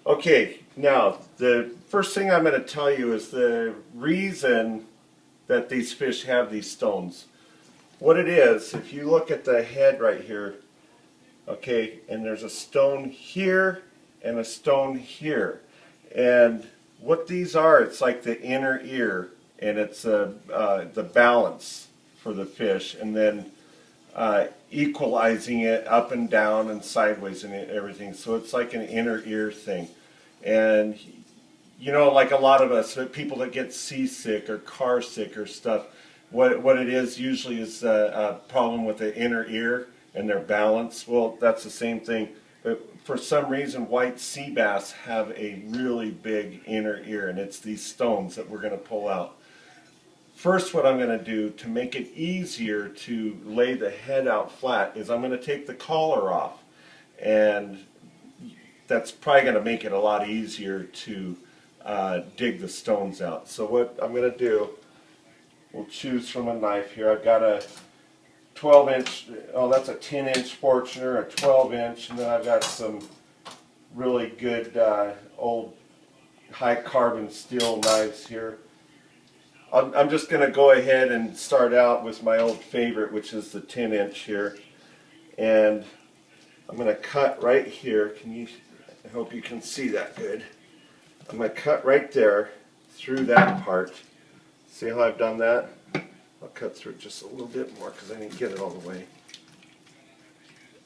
Okay, now the first thing I'm going to tell you is the reason that these fish have these stones. What it is, if you look at the head right here, okay, and there's a stone here and a stone here. And what these are, it's like the inner ear, and it's the balance for the fish, and then equalizing it up and down and sideways and everything. So it's like an inner ear thing. And you know, like a lot of us, people that get seasick or car sick or stuff, what it is usually is a problem with the inner ear and their balance. Well, that's the same thing. But for some reason, white sea bass have a really big inner ear, and it's these stones that we're going to pull out. First, what I'm going to do to make it easier to lay the head out flat is I'm going to take the collar off, and that's probably going to make it a lot easier to dig the stones out. So what I'm going to do, we'll choose from a knife here. I've got a 12-inch, oh that's a 10-inch Fortuner, a 12-inch, and then I've got some really good old high carbon steel knives here. I'm just going to go ahead and start out with my old favorite, which is the 10-inch here. And I'm going to cut right here. I hope you can see that good. I'm going to cut right there through that part. See how I've done that? I'll cut through it just a little bit more because I didn't get it all the way.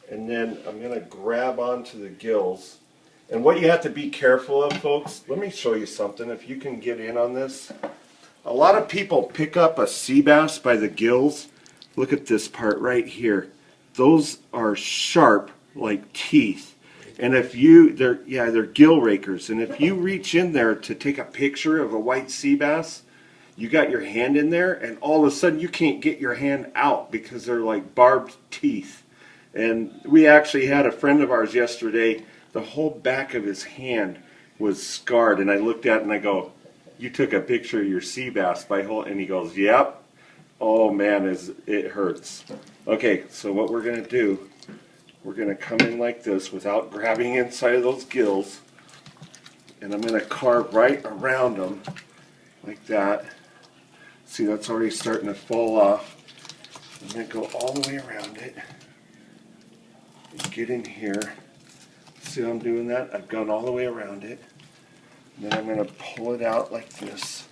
And then I'm going to grab onto the gills. And what you have to be careful of, folks, let me show you something. If you can get in on this. A lot of people pick up a sea bass by the gills. Look at this part right here. Those are sharp like teeth. And if they're gill rakers. And if you reach in there to take a picture of a white sea bass, you got your hand in there, and all of a sudden you can't get your hand out because they're like barbed teeth. And we actually had a friend of ours yesterday, the whole back of his hand was scarred, and I looked at it and I go, "You took a picture of your sea bass by hole," and he goes, "Yep." Oh man, it hurts. Okay, so what we're going to do, we're going to come in like this without grabbing inside of those gills, and I'm going to carve right around them like that. See, that's already starting to fall off. I'm going to go all the way around it and get in here. See how I'm doing that? I've gone all the way around it. And then I'm going to pull it out like this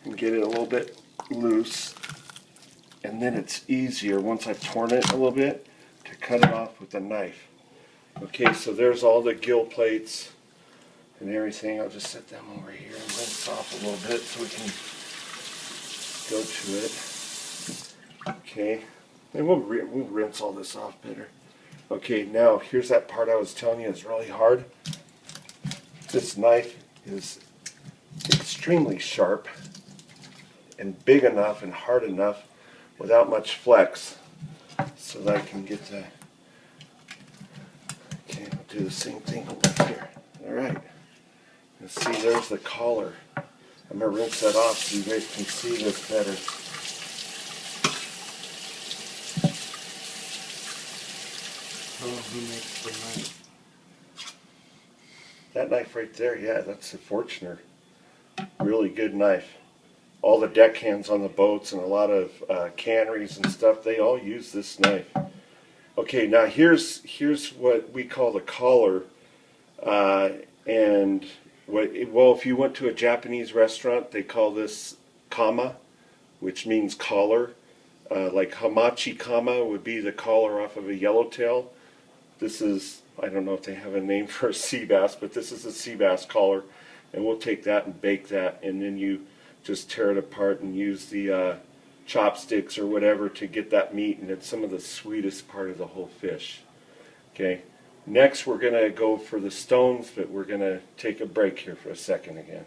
and get it a little bit loose. And then it's easier, once I've torn it a little bit, to cut it off with a knife. Okay, so there's all the gill plates and everything. I'll just set them over here and rinse off a little bit so we can go to it. Okay, and we'll rinse all this off better. Okay, now here's that part I was telling you is really hard. This knife is extremely sharp and big enough and hard enough without much flex so that I can get the... Okay, I'll do the same thing over here. Alright, and see, there's the collar. I'm going to rinse that off so you guys can see this better. Oh, who makes the knife? That knife right there, yeah, that's a Fortuner. Really good knife. All the deckhands on the boats and a lot of canneries and stuff, they all use this knife. Okay, now here's what we call the collar. And well, if you went to a Japanese restaurant, they call this kama, which means collar. Like hamachi kama would be the collar off of a yellowtail. This is, I don't know if they have a name for a sea bass, but this is a sea bass collar. And we'll take that and bake that, and then you just tear it apart and use the chopsticks or whatever to get that meat, and it's some of the sweetest part of the whole fish. Okay, next we're going to go for the stones, but we're going to take a break here for a second again.